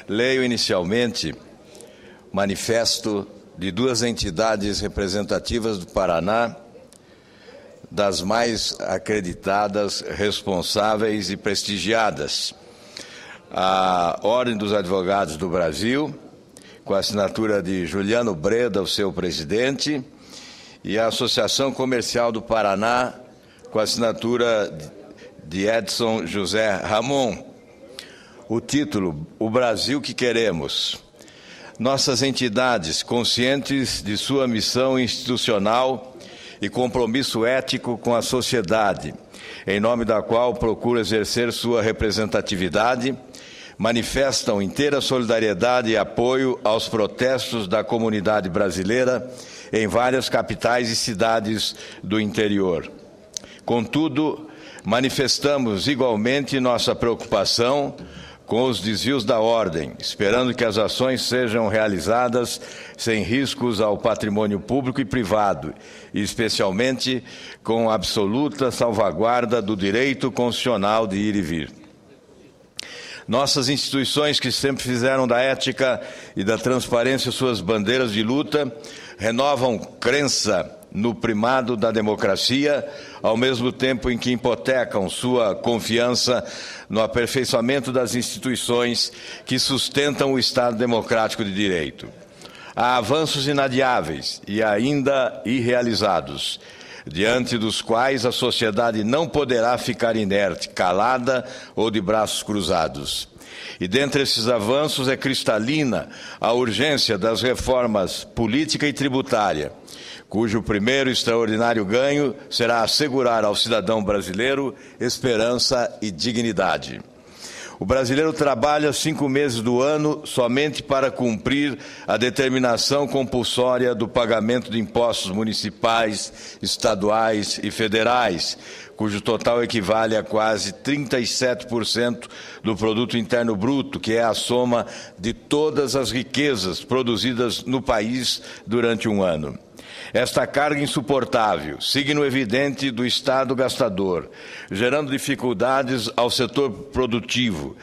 Leio inicialmente manifesto de duas entidades representativas do Paraná, das mais acreditadas, responsáveis e prestigiadas. A Ordem dos Advogados do Brasil, com a assinatura de Juliano Breda, o seu presidente, e a Associação Comercial do Paraná, com a assinatura de Edson José Ramon. O título: O Brasil que Queremos. Nossas entidades, conscientes de sua missão institucional e compromisso ético com a sociedade, em nome da qual procura exercer sua representatividade, manifestam inteira solidariedade e apoio aos protestos da comunidade brasileira em várias capitais e cidades do interior. Contudo, manifestamos igualmente nossa preocupação com os desvios da ordem, esperando que as ações sejam realizadas sem riscos ao patrimônio público e privado, e especialmente com absoluta salvaguarda do direito constitucional de ir e vir. Nossas instituições, que sempre fizeram da ética e da transparência suas bandeiras de luta, renovam crença no primado da democracia, ao mesmo tempo em que hipotecam sua confiança no aperfeiçoamento das instituições que sustentam o Estado democrático de direito. Há avanços inadiáveis e ainda irrealizados, diante dos quais a sociedade não poderá ficar inerte, calada ou de braços cruzados. E dentre esses avanços é cristalina a urgência das reformas política e tributária, cujo primeiro extraordinário ganho será assegurar ao cidadão brasileiro esperança e dignidade. O brasileiro trabalha 5 meses do ano somente para cumprir a determinação compulsória do pagamento de impostos municipais, estaduais e federais, cujo total equivale a quase 37% do produto interno bruto, que é a soma de todas as riquezas produzidas no país durante um ano. Esta carga insuportável, signo evidente do Estado gastador, gerando dificuldades ao setor produtivo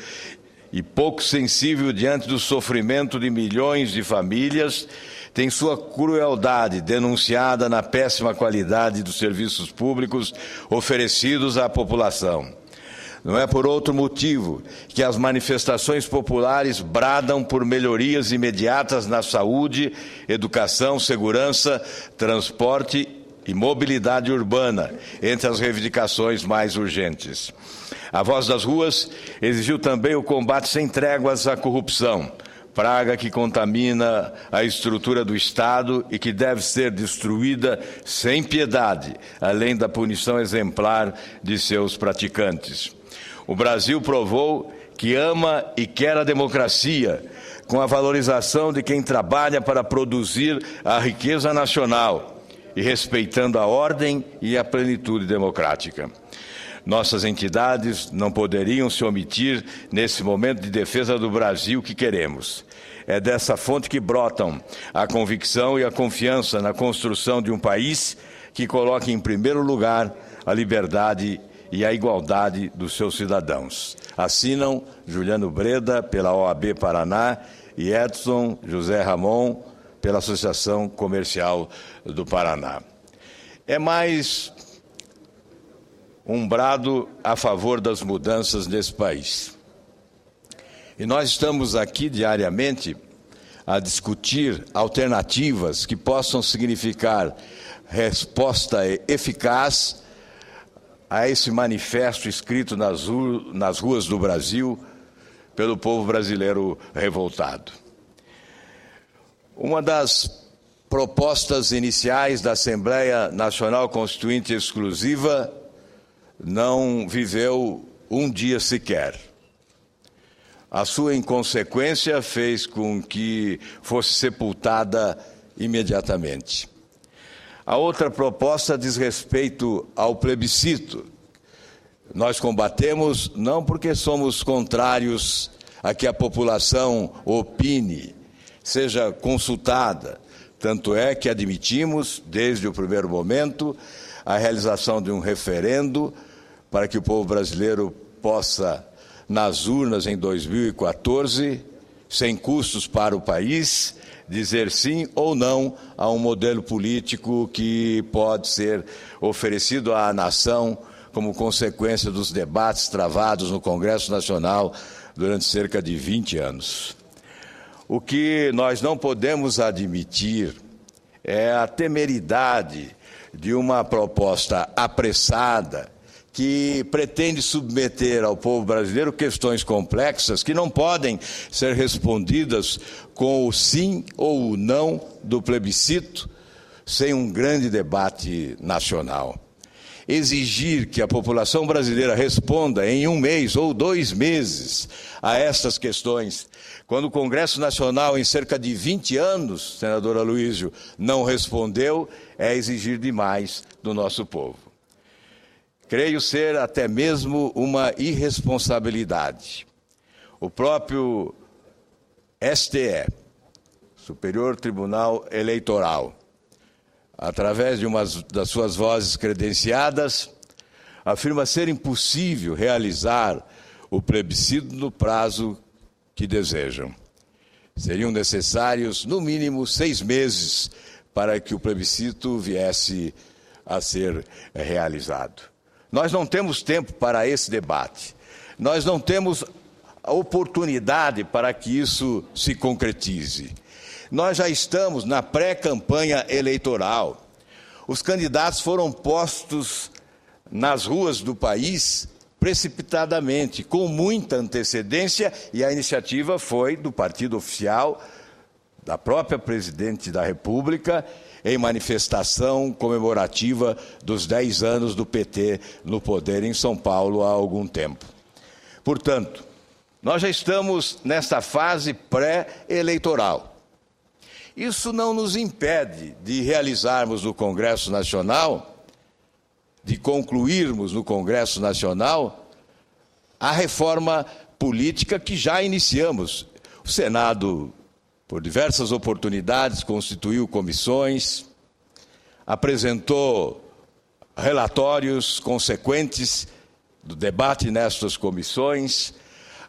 e pouco sensível diante do sofrimento de milhões de famílias, tem sua crueldade denunciada na péssima qualidade dos serviços públicos oferecidos à população. Não é por outro motivo que as manifestações populares bradam por melhorias imediatas na saúde, educação, segurança, transporte e mobilidade urbana, entre as reivindicações mais urgentes. A Voz das Ruas exigiu também o combate sem tréguas à corrupção, praga que contamina a estrutura do Estado e que deve ser destruída sem piedade, além da punição exemplar de seus praticantes. O Brasil provou que ama e quer a democracia, com a valorização de quem trabalha para produzir a riqueza nacional e respeitando a ordem e a plenitude democrática. Nossas entidades não poderiam se omitir nesse momento de defesa do Brasil que queremos. É dessa fonte que brotam a convicção e a confiança na construção de um país que coloque em primeiro lugar a liberdade e a igualdade dos seus cidadãos. Assinam Juliano Breda, pela OAB Paraná, e Edson José Ramon, pela Associação Comercial do Paraná. É mais um brado a favor das mudanças nesse país. E nós estamos aqui diariamente a discutir alternativas que possam significar resposta eficaz a esse manifesto escrito nas ruas do Brasil pelo povo brasileiro revoltado. Uma das propostas iniciais da Assembleia Nacional Constituinte Exclusiva não viveu um dia sequer. A sua inconsequência fez com que fosse sepultada imediatamente. A outra proposta diz respeito ao plebiscito. Nós combatemos não porque somos contrários a que a população opine, seja consultada. Tanto é que admitimos, desde o primeiro momento, a realização de um referendo para que o povo brasileiro possa, nas urnas em 2014, sem custos para o país, dizer sim ou não a um modelo político que pode ser oferecido à nação como consequência dos debates travados no Congresso Nacional durante cerca de 20 anos. O que nós não podemos admitir é a temeridade de uma proposta apressada que pretende submeter ao povo brasileiro questões complexas que não podem ser respondidas com o sim ou o não do plebiscito sem um grande debate nacional. Exigir que a população brasileira responda em 1 mês ou 2 meses a estas questões, quando o Congresso Nacional, em cerca de 20 anos, senador Aloysio, não respondeu, é exigir demais do nosso povo. Creio ser até mesmo uma irresponsabilidade. O próprio STE, Superior Tribunal Eleitoral, através de uma das suas vozes credenciadas, afirma ser impossível realizar o plebiscito no prazo que desejam. Seriam necessários, no mínimo, 6 meses para que o plebiscito viesse a ser realizado. Nós não temos tempo para esse debate. Nós não temos a oportunidade para que isso se concretize. Nós já estamos na pré-campanha eleitoral. Os candidatos foram postos nas ruas do país precipitadamente, com muita antecedência, e a iniciativa foi do partido oficial, da própria presidente da República, em manifestação comemorativa dos 10 anos do PT no poder em São Paulo há algum tempo. Portanto, nós já estamos nesta fase pré-eleitoral. Isso não nos impede de realizarmos no Congresso Nacional, de concluirmos no Congresso Nacional, a reforma política que já iniciamos. O Senado, por diversas oportunidades, constituiu comissões, apresentou relatórios consequentes do debate nestas comissões,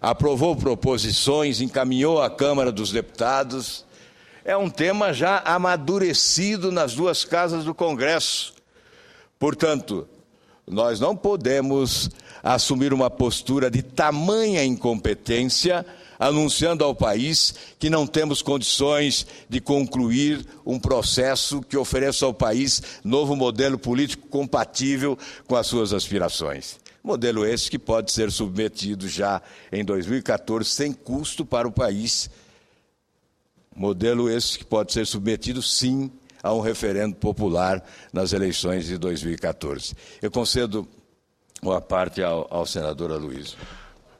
aprovou proposições, encaminhou à Câmara dos Deputados. É um tema já amadurecido nas 2 casas do Congresso. Portanto, nós não podemos assumir uma postura de tamanha incompetência, anunciando ao país que não temos condições de concluir um processo que ofereça ao país novo modelo político compatível com as suas aspirações. Modelo esse que pode ser submetido já em 2014 sem custo para o país. Modelo esse que pode ser submetido, sim, a um referendo popular nas eleições de 2014. Eu concedo uma parte ao senador Aloysio.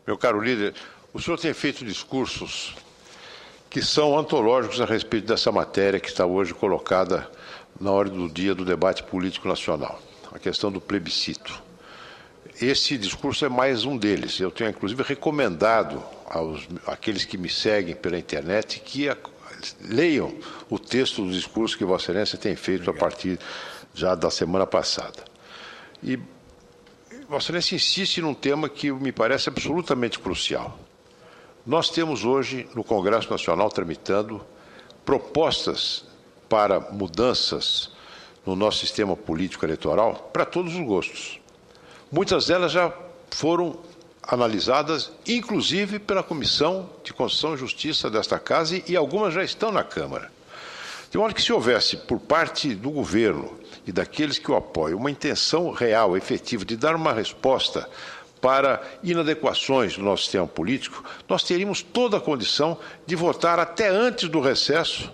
Meu caro líder, o senhor tem feito discursos que são antológicos a respeito dessa matéria que está hoje colocada na ordem do dia do debate político nacional, a questão do plebiscito. Esse discurso é mais um deles. Eu tenho, inclusive, recomendado àqueles que me seguem pela internet que leiam o texto do discurso que Vossa Excelência tem feito a partir já da semana passada. E Vossa Excelência insiste num tema que me parece absolutamente crucial. Nós temos hoje, no Congresso Nacional, tramitando propostas para mudanças no nosso sistema político eleitoral para todos os gostos. Muitas delas já foram analisadas, inclusive pela Comissão de Constituição e Justiça desta Casa, e algumas já estão na Câmara. De modo que, se houvesse, por parte do governo e daqueles que o apoiam, uma intenção real, efetiva, de dar uma resposta para inadequações do nosso sistema político, nós teríamos toda a condição de votar até antes do recesso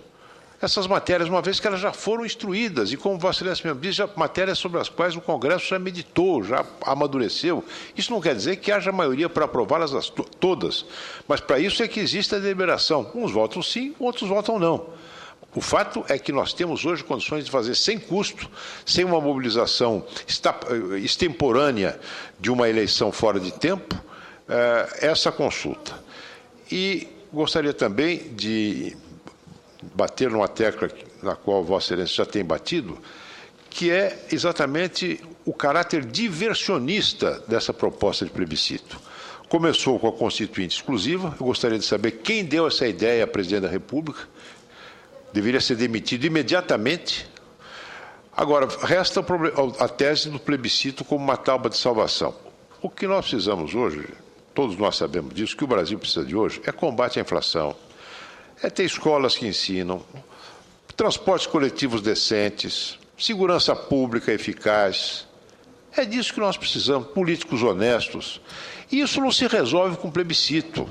essas matérias, uma vez que elas já foram instruídas, e como Vossa Excelência mesmo diz, já matérias sobre as quais o Congresso já meditou, já amadureceu. Isso não quer dizer que haja maioria para aprová-las todas, mas para isso é que existe a deliberação. Uns votam sim, outros votam não. O fato é que nós temos hoje condições de fazer sem custo, sem uma mobilização extemporânea de uma eleição fora de tempo, essa consulta. E gostaria também de bater numa tecla na qual Vossa Excelência já tem batido, que é exatamente o caráter diversionista dessa proposta de plebiscito. Começou com a Constituinte exclusiva. Eu gostaria de saber quem deu essa ideia à presidente da República. Deveria ser demitido imediatamente. Agora, resta a tese do plebiscito como uma tábua de salvação. O que nós precisamos hoje, todos nós sabemos disso, que o Brasil precisa de hoje, é combate à inflação, é ter escolas que ensinam, transportes coletivos decentes, segurança pública eficaz. É disso que nós precisamos, políticos honestos. E isso não se resolve com plebiscito.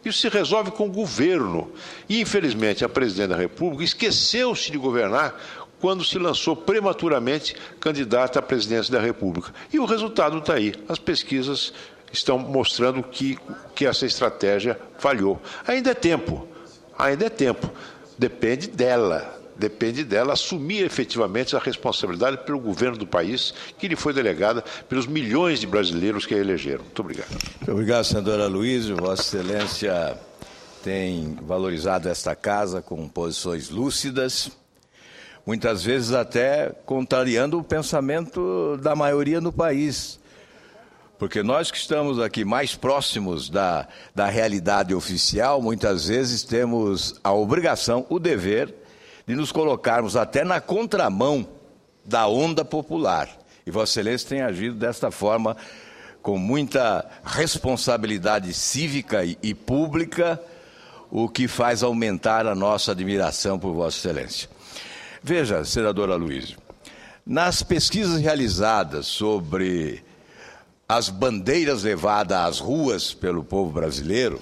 Isso se resolve com o governo. E, infelizmente, a presidente da República esqueceu-se de governar quando se lançou prematuramente candidata à presidência da República. E o resultado está aí. As pesquisas estão mostrando que essa estratégia falhou. Ainda é tempo. Depende dela assumir efetivamente a responsabilidade pelo governo do país, que lhe foi delegada pelos milhões de brasileiros que a elegeram. Muito obrigado. Muito obrigado, senador Aloysio. Vossa Excelência tem valorizado esta casa com posições lúcidas, muitas vezes até contrariando o pensamento da maioria no país. Porque nós que estamos aqui mais próximos da realidade oficial, muitas vezes temos a obrigação, o dever, de nos colocarmos até na contramão da onda popular. E Vossa Excelência tem agido desta forma, com muita responsabilidade cívica e pública, o que faz aumentar a nossa admiração por Vossa Excelência. Veja, senador Aloysio, nas pesquisas realizadas sobre as bandeiras levadas às ruas pelo povo brasileiro,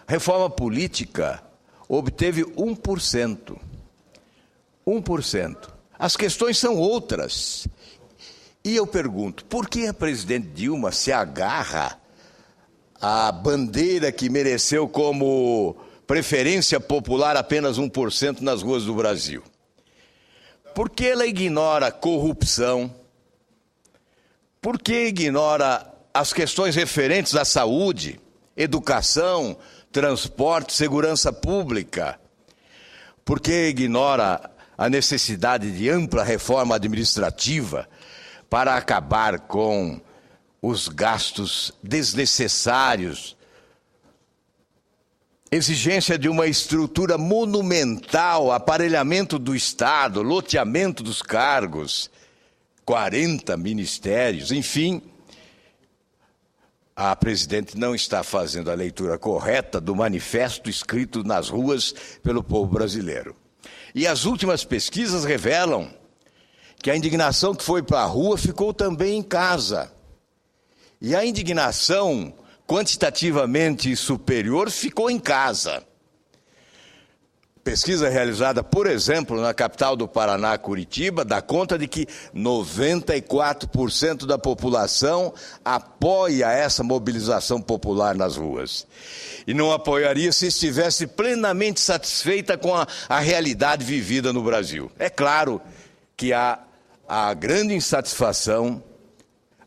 a reforma política obteve 1%. 1%. As questões são outras. E eu pergunto, por que a presidente Dilma se agarra à bandeira que mereceu como preferência popular apenas 1% nas ruas do Brasil? Por que ela ignora corrupção? Por que ignora as questões referentes à saúde, educação, transporte, segurança pública? Por que ignora a necessidade de ampla reforma administrativa para acabar com os gastos desnecessários, exigência de uma estrutura monumental, aparelhamento do Estado, loteamento dos cargos, 40 ministérios, enfim. A presidente não está fazendo a leitura correta do manifesto escrito nas ruas pelo povo brasileiro. E as últimas pesquisas revelam que a indignação que foi para a rua ficou também em casa. E a indignação quantitativamente superior ficou em casa. Pesquisa realizada, por exemplo, na capital do Paraná, Curitiba, dá conta de que 94% da população apoia essa mobilização popular nas ruas. E não apoiaria se estivesse plenamente satisfeita com a realidade vivida no Brasil. É claro que a grande insatisfação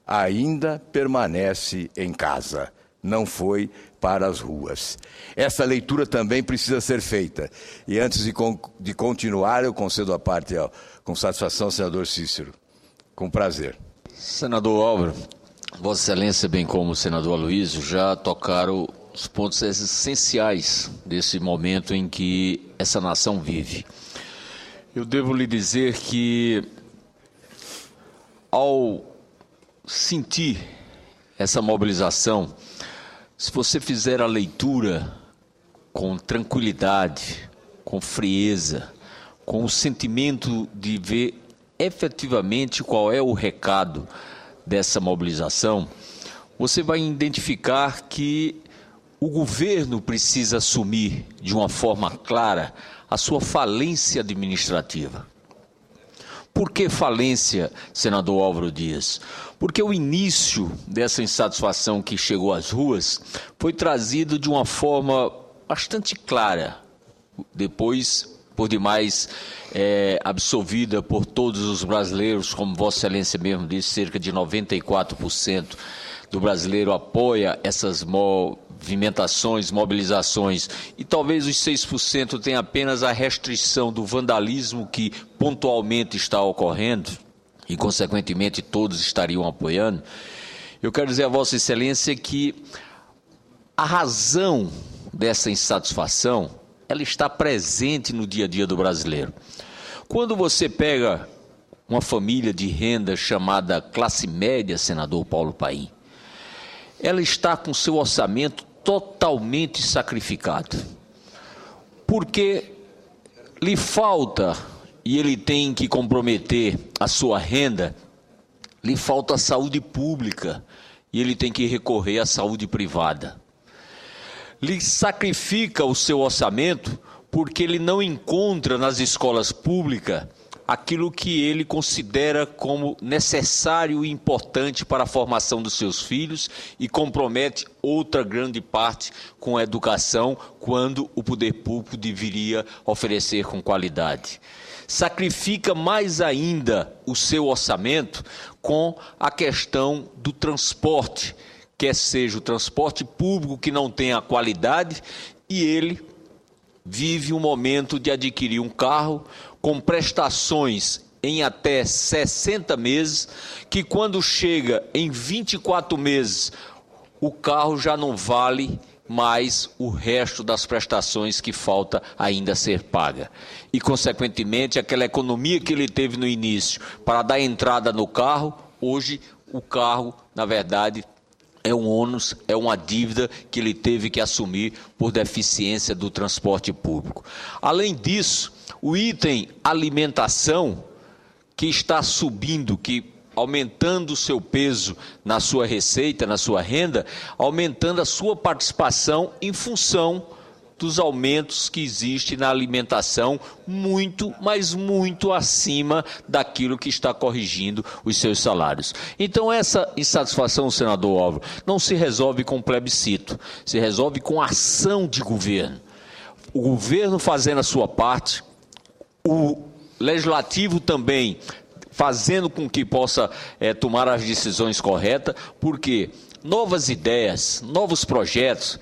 ainda permanece em casa, não foi para as ruas. Essa leitura também precisa ser feita. E antes de continuar, eu concedo a parte com satisfação ao senador Cícero. Com prazer. Senador Álvaro, Vossa Excelência, bem como o senador Aloysio, já tocaram os pontos essenciais desse momento em que essa nação vive. Eu devo lhe dizer que, ao sentir essa mobilização, se você fizer a leitura com tranquilidade, com frieza, com o sentimento de ver efetivamente qual é o recado dessa mobilização, você vai identificar que o governo precisa assumir de uma forma clara a sua falência administrativa. Por que falência, senador Álvaro Dias? Porque o início dessa insatisfação que chegou às ruas foi trazido de uma forma bastante clara, depois, por demais, absolvida por todos os brasileiros, como Vossa Excelência mesmo disse, cerca de 94% do brasileiro apoia essas movimentações, mobilizações, e talvez os 6% tenham apenas a restrição do vandalismo que pontualmente está ocorrendo, e consequentemente todos estariam apoiando. Eu quero dizer a Vossa Excelência que A razão dessa insatisfação, ela está presente no dia a dia do brasileiro. Quando você pega uma família de renda chamada classe média, senador Paulo Paim, ela está com seu orçamento totalmente sacrificado, porque lhe falta, e ele tem que comprometer a sua renda, lhe falta a saúde pública, e ele tem que recorrer à saúde privada. Lhe sacrifica o seu orçamento porque ele não encontra nas escolas públicas aquilo que ele considera como necessário e importante para a formação dos seus filhos e compromete outra grande parte com a educação, quando o poder público deveria oferecer com qualidade. Sacrifica mais ainda o seu orçamento com a questão do transporte, quer seja o transporte público que não tem a qualidade, e ele vive um momento de adquirir um carro com prestações em até 60 meses, que quando chega em 24 meses, o carro já não vale mais o resto das prestações que falta ainda ser paga. E, consequentemente, aquela economia que ele teve no início para dar entrada no carro, hoje o carro, na verdade, é um ônus, é uma dívida que ele teve que assumir por deficiência do transporte público. Além disso, o item alimentação, que está subindo, que aumentando o seu peso na sua receita, na sua renda, aumentando a sua participação em função dos aumentos que existem na alimentação, muito, mas muito acima daquilo que está corrigindo os seus salários. Então, essa insatisfação, senador Álvaro, não se resolve com plebiscito, se resolve com ação de governo. O governo fazendo a sua parte, o legislativo também fazendo com que possa tomar as decisões corretas, porque novas ideias, novos projetos,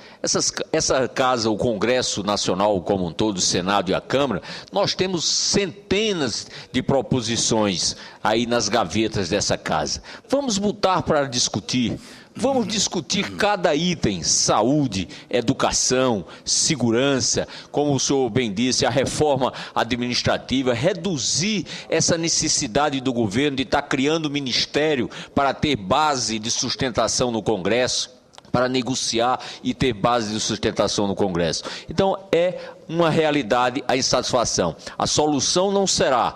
essa casa, o Congresso Nacional como um todo, o Senado e a Câmara, nós temos centenas de proposições aí nas gavetas dessa casa. Vamos botar para discutir. Vamos discutir cada item: saúde, educação, segurança, como o senhor bem disse, a reforma administrativa, reduzir essa necessidade do governo de estar criando ministério para ter base de sustentação no Congresso, para negociar e ter base de sustentação no Congresso. Então, é uma realidade a insatisfação. A solução não será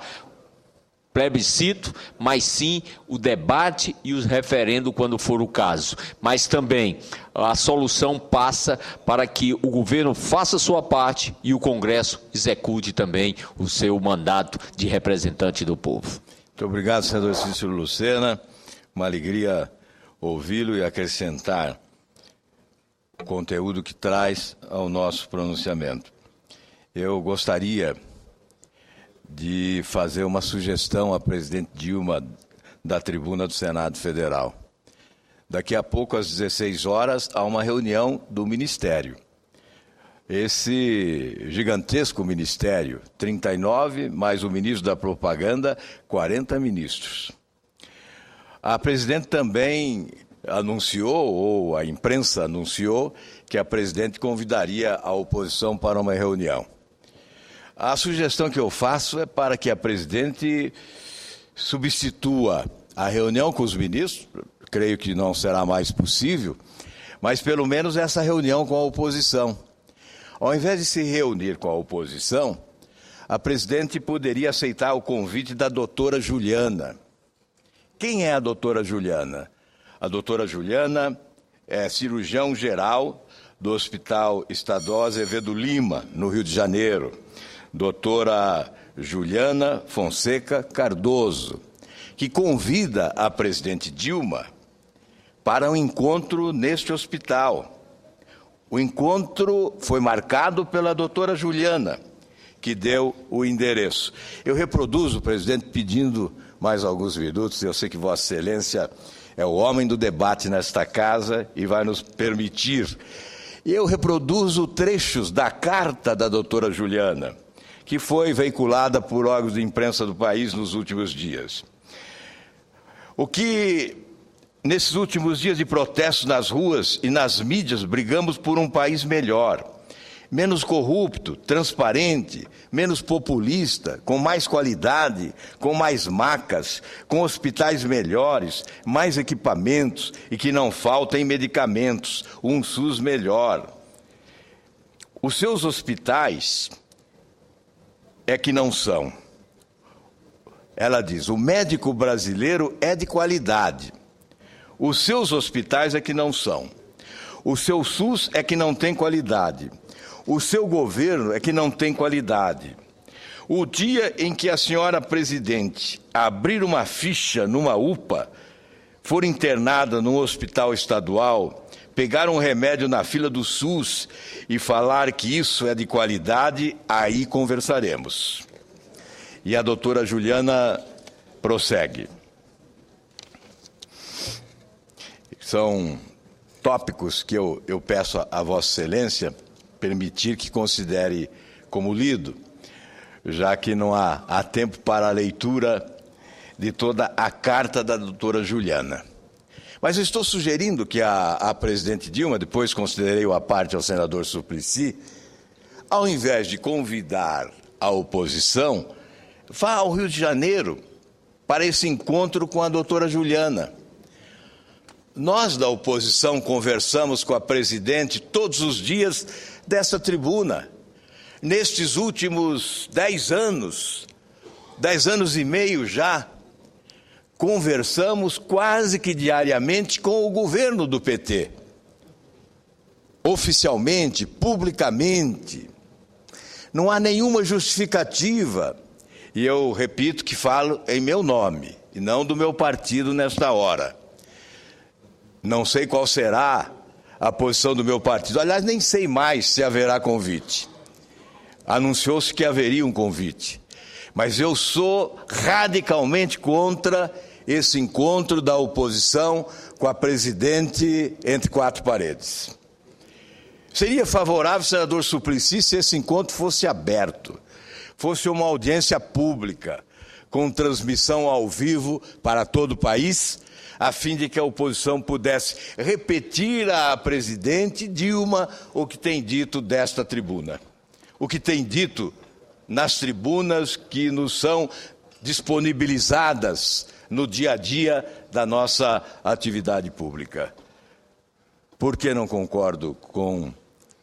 plebiscito, mas sim o debate e os referendo quando for o caso. Mas também a solução passa para que o governo faça a sua parte e o Congresso execute também o seu mandato de representante do povo. Muito obrigado, senador Cícero Lucena. Uma alegria ouvi-lo e acrescentar o conteúdo que traz ao nosso pronunciamento. Eu gostaria de fazer uma sugestão à presidente Dilma da tribuna do Senado Federal. Daqui a pouco, às 16 horas, há uma reunião do Ministério. Esse gigantesco ministério, 39, mais o ministro da Propaganda, 40 ministros. A presidente também anunciou, ou a imprensa anunciou, que a presidente convidaria a oposição para uma reunião. A sugestão que eu faço é para que a presidente substitua a reunião com os ministros, creio que não será mais possível, mas pelo menos essa reunião com a oposição. Ao invés de se reunir com a oposição, a presidente poderia aceitar o convite da doutora Juliana. Quem é a doutora Juliana? A doutora Juliana é cirurgião geral do Hospital Estadual Azevedo Lima, no Rio de Janeiro. Doutora Juliana Fonseca Cardoso, que convida a presidente Dilma para um encontro neste hospital. O encontro foi marcado pela doutora Juliana, que deu o endereço. Eu reproduzo, presidente, pedindo mais alguns minutos. Eu sei que Vossa Excelência é o homem do debate nesta casa e vai nos permitir. E eu reproduzo trechos da carta da doutora Juliana, que foi veiculada por órgãos de imprensa do país nos últimos dias. O que nesses últimos dias de protestos nas ruas e nas mídias, brigamos por um país melhor, menos corrupto, transparente, menos populista, com mais qualidade, com mais macas, com hospitais melhores, mais equipamentos e que não faltem medicamentos, um SUS melhor. Os seus hospitais é que não são. Ela diz, o médico brasileiro é de qualidade. Os seus hospitais é que não são. O seu SUS é que não tem qualidade. O seu governo é que não tem qualidade. O dia em que a senhora presidente abrir uma ficha numa UPA, for internada num hospital estadual, pegar um remédio na fila do SUS e falar que isso é de qualidade, aí conversaremos. E a doutora Juliana prossegue. São tópicos que eu peço a Vossa Excelência permitir que considere como lido, já que não há tempo para a leitura de toda a carta da doutora Juliana. Mas eu estou sugerindo que a presidente Dilma, depois considerei a parte ao senador Suplicy, ao invés de convidar a oposição, vá ao Rio de Janeiro para esse encontro com a doutora Juliana. Nós da oposição conversamos com a presidente todos os dias dessa tribuna. Nestes últimos 10 anos e meio já, conversamos quase que diariamente com o governo do PT. Oficialmente, publicamente. Não há nenhuma justificativa. E eu repito que falo em meu nome e não do meu partido nesta hora. Não sei qual será a posição do meu partido. Aliás, nem sei mais se haverá convite. Anunciou-se que haveria um convite. Mas eu sou radicalmente contra esse encontro da oposição com a presidente entre quatro paredes. Seria favorável, senador Suplicy, se esse encontro fosse aberto, fosse uma audiência pública, com transmissão ao vivo para todo o país, a fim de que a oposição pudesse repetir à presidente Dilma o que tem dito desta tribuna, o que tem dito nas tribunas que nos são disponibilizadas no dia a dia da nossa atividade pública. Por que não concordo com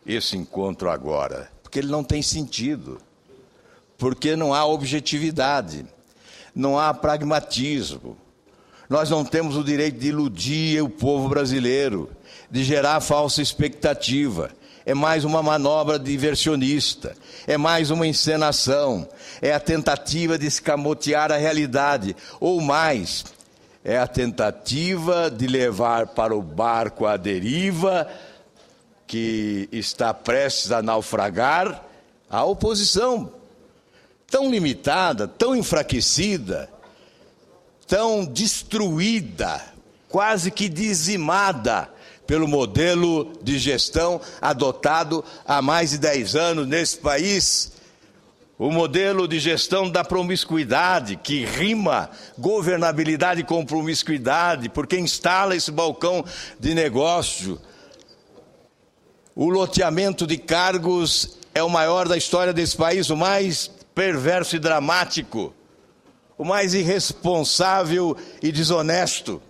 esse encontro agora? Porque ele não tem sentido, porque não há objetividade, não há pragmatismo. Nós não temos o direito de iludir o povo brasileiro, de gerar falsa expectativa. É mais uma manobra diversionista, é mais uma encenação, é a tentativa de escamotear a realidade, ou mais, é a tentativa de levar para o barco à deriva, que está prestes a naufragar, a oposição, tão limitada, tão enfraquecida, tão destruída, quase que dizimada pelo modelo de gestão adotado há mais de 10 anos nesse país, o modelo de gestão da promiscuidade, que rima governabilidade com promiscuidade, porque instala esse balcão de negócio. O loteamento de cargos é o maior da história desse país, o mais perverso e dramático, o mais irresponsável e desonesto.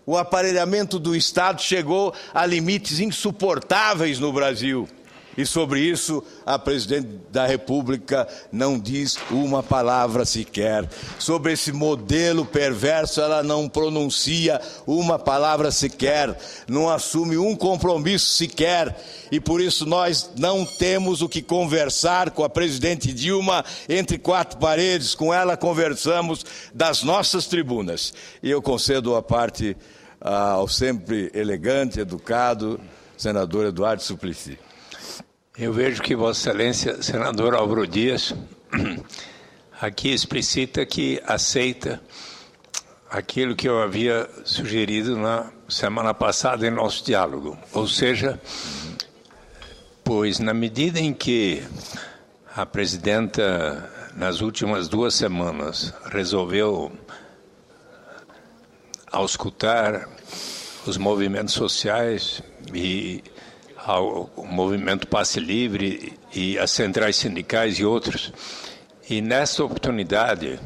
O aparelhamento do Estado chegou a limites insuportáveis no Brasil. E sobre isso, a presidente da República não diz uma palavra sequer. Sobre esse modelo perverso, ela não pronuncia uma palavra sequer, não assume um compromisso sequer. E por isso nós não temos o que conversar com a presidente Dilma entre quatro paredes. Com ela conversamos das nossas tribunas. E eu concedo a parte ao sempre elegante, educado, senador Eduardo Suplicy. Eu vejo que Vossa Excelência, senador Álvaro Dias, aqui explicita que aceita aquilo que eu havia sugerido na semana passada em nosso diálogo. Ou seja, pois na medida em que a presidenta, nas últimas 2 semanas, resolveu auscultar os movimentos sociais e ao movimento Passe Livre e as centrais sindicais e outros. E nessa oportunidade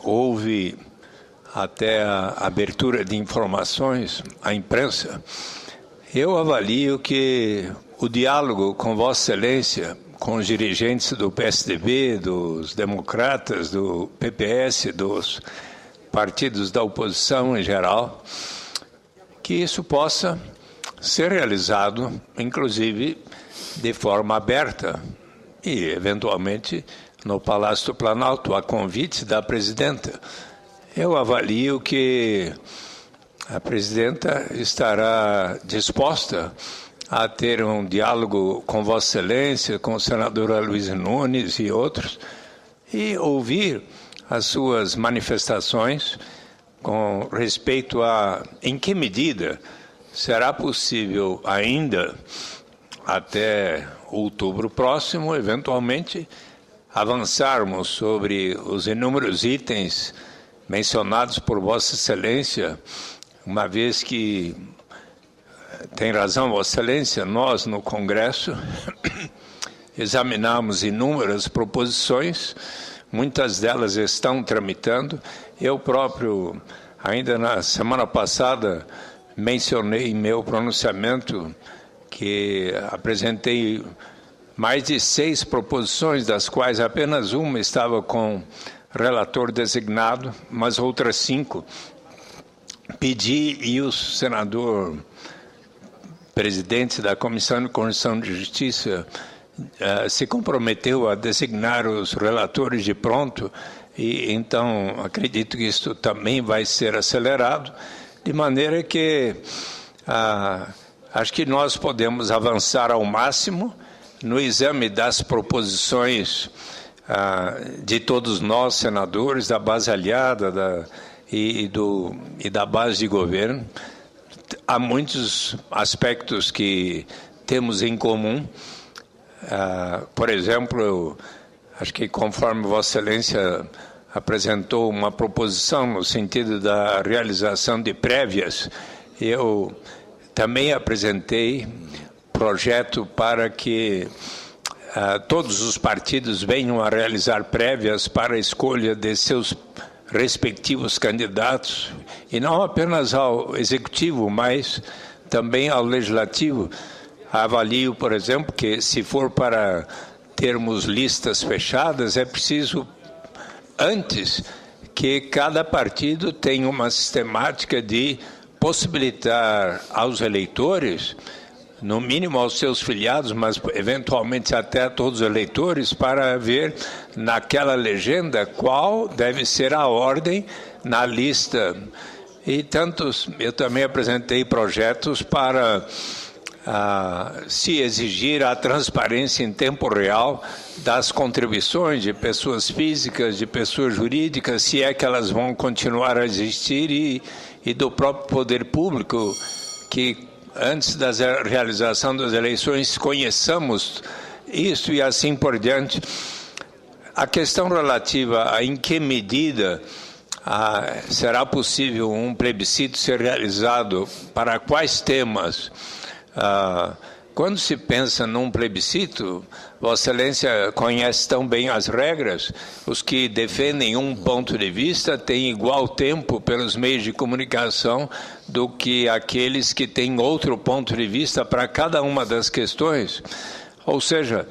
houve até a abertura de informações à imprensa. Eu avalio que o diálogo com Vossa Excelência, com os dirigentes do PSDB, dos democratas, do PPS, dos partidos da oposição em geral, que isso possa ser realizado, inclusive, de forma aberta e, eventualmente, no Palácio do Planalto, a convite da presidenta. Eu avalio que a presidenta estará disposta a ter um diálogo com Vossa Excelência, com o senador Aloysio Nunes e outros, e ouvir as suas manifestações com respeito a em que medida será possível ainda, até outubro próximo, eventualmente, avançarmos sobre os inúmeros itens mencionados por Vossa Excelência, uma vez que, tem razão Vossa Excelência, nós no Congresso examinamos inúmeras proposições, muitas delas estão tramitando. Eu próprio, ainda na semana passada, mencionei em meu pronunciamento que apresentei mais de 6 proposições, das quais apenas uma estava com relator designado, mas outras 5 pedi, e o senador presidente da Comissão de Constituição e Justiça se comprometeu a designar os relatores de pronto, e então acredito que isso também vai ser acelerado, de maneira que acho que nós podemos avançar ao máximo no exame das proposições de todos nós, senadores, da base aliada e da base de governo. Há muitos aspectos que temos em comum. Por exemplo, eu acho que conforme Vossa Excelência apresentou uma proposição no sentido da realização de prévias, eu também apresentei projeto para que todos os partidos venham a realizar prévias para a escolha de seus respectivos candidatos, e não apenas ao executivo, mas também ao legislativo. Avalio, por exemplo, que se for para termos listas fechadas, é preciso, antes, que cada partido tenha uma sistemática de possibilitar aos eleitores, no mínimo aos seus filiados, mas eventualmente até a todos os eleitores, para ver naquela legenda qual deve ser a ordem na lista. E tantos, eu também apresentei projetos para se exigir a transparência em tempo real das contribuições de pessoas físicas, de pessoas jurídicas, se é que elas vão continuar a existir, e do próprio poder público, que antes da realização das eleições conheçamos isso e assim por diante. A questão relativa a em que medida será possível um plebiscito ser realizado, para quais temas. Quando se pensa num plebiscito, Vossa Excelência conhece tão bem as regras, os que defendem um ponto de vista têm igual tempo pelos meios de comunicação do que aqueles que têm outro ponto de vista para cada uma das questões. Ou seja,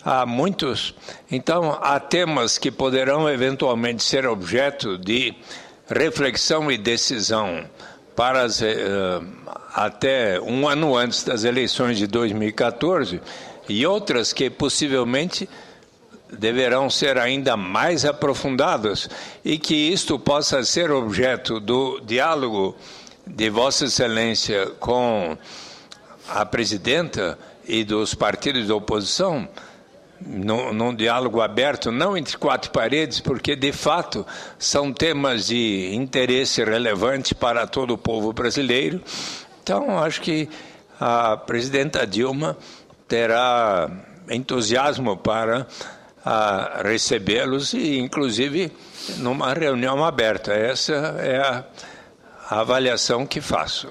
há muitos. Então, há temas que poderão eventualmente ser objeto de reflexão e decisão para até um ano antes das eleições de 2014, e outras que possivelmente deverão ser ainda mais aprofundadas, e que isto possa ser objeto do diálogo de Vossa Excelência com a presidenta e dos partidos da oposição, num diálogo aberto, não entre 4 paredes, porque, de fato, são temas de interesse relevante para todo o povo brasileiro. Então, acho que a presidenta Dilma terá entusiasmo para recebê-los e, inclusive, numa reunião aberta. Essa é a avaliação que faço.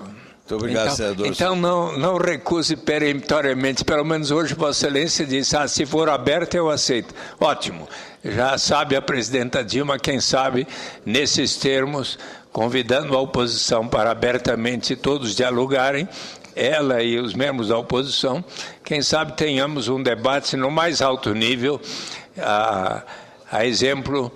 Muito obrigado, senador. Então não recuse peremptoriamente. Pelo menos hoje Vossa Excelência disse, se for aberto eu aceito. Ótimo. Já sabe a presidenta Dilma, quem sabe, nesses termos, convidando a oposição para abertamente todos dialogarem, ela e os membros da oposição, quem sabe tenhamos um debate no mais alto nível, a exemplo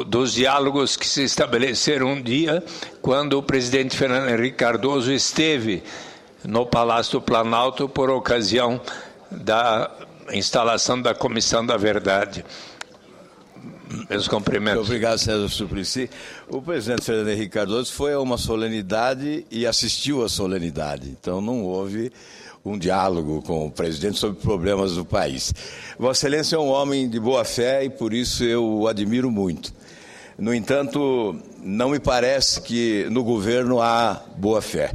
dos diálogos que se estabeleceram um dia, quando o presidente Fernando Henrique Cardoso esteve no Palácio do Planalto por ocasião da instalação da Comissão da Verdade. Meus cumprimentos. Muito obrigado, senador Suplicy. O presidente Fernando Henrique Cardoso foi a uma solenidade e assistiu à solenidade. Então não houve um diálogo com o presidente sobre problemas do país. Vossa Excelência é um homem de boa fé e por isso eu o admiro muito. No entanto, não me parece que no governo há boa fé.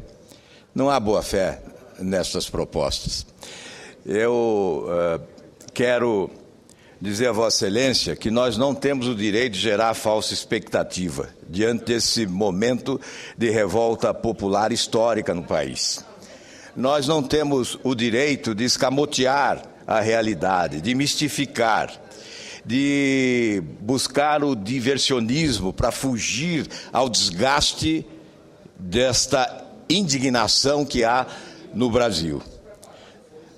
Não há boa fé nestas propostas. Eu quero dizer a Vossa Excelência que nós não temos o direito de gerar falsa expectativa diante desse momento de revolta popular histórica no país. Nós não temos o direito de escamotear a realidade, de mistificar, de buscar o diversionismo para fugir ao desgaste desta indignação que há no Brasil.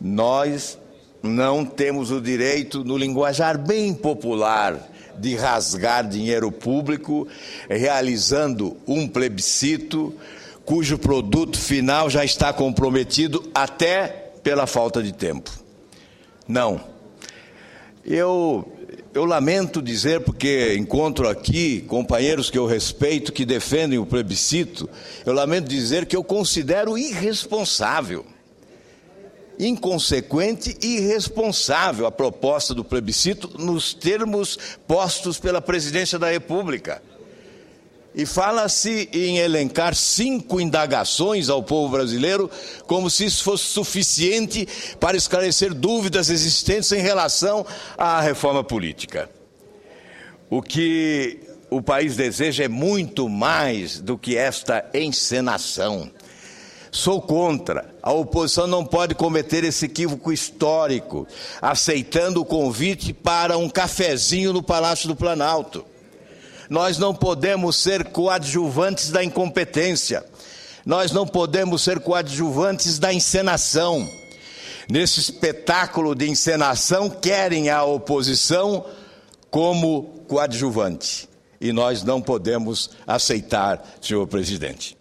Nós não temos o direito, no linguajar bem popular, de rasgar dinheiro público, realizando um plebiscito cujo produto final já está comprometido até pela falta de tempo. Não. Eu lamento dizer, porque encontro aqui companheiros que eu respeito, que defendem o plebiscito, eu lamento dizer que eu considero irresponsável, inconsequente e irresponsável a proposta do plebiscito nos termos postos pela Presidência da República. E fala-se em elencar 5 indagações ao povo brasileiro como se isso fosse suficiente para esclarecer dúvidas existentes em relação à reforma política. O que o país deseja é muito mais do que esta encenação. Sou contra. A oposição não pode cometer esse equívoco histórico, aceitando o convite para um cafezinho no Palácio do Planalto. Nós não podemos ser coadjuvantes da incompetência. Nós não podemos ser coadjuvantes da encenação. Nesse espetáculo de encenação, querem a oposição como coadjuvante. E nós não podemos aceitar, senhor presidente.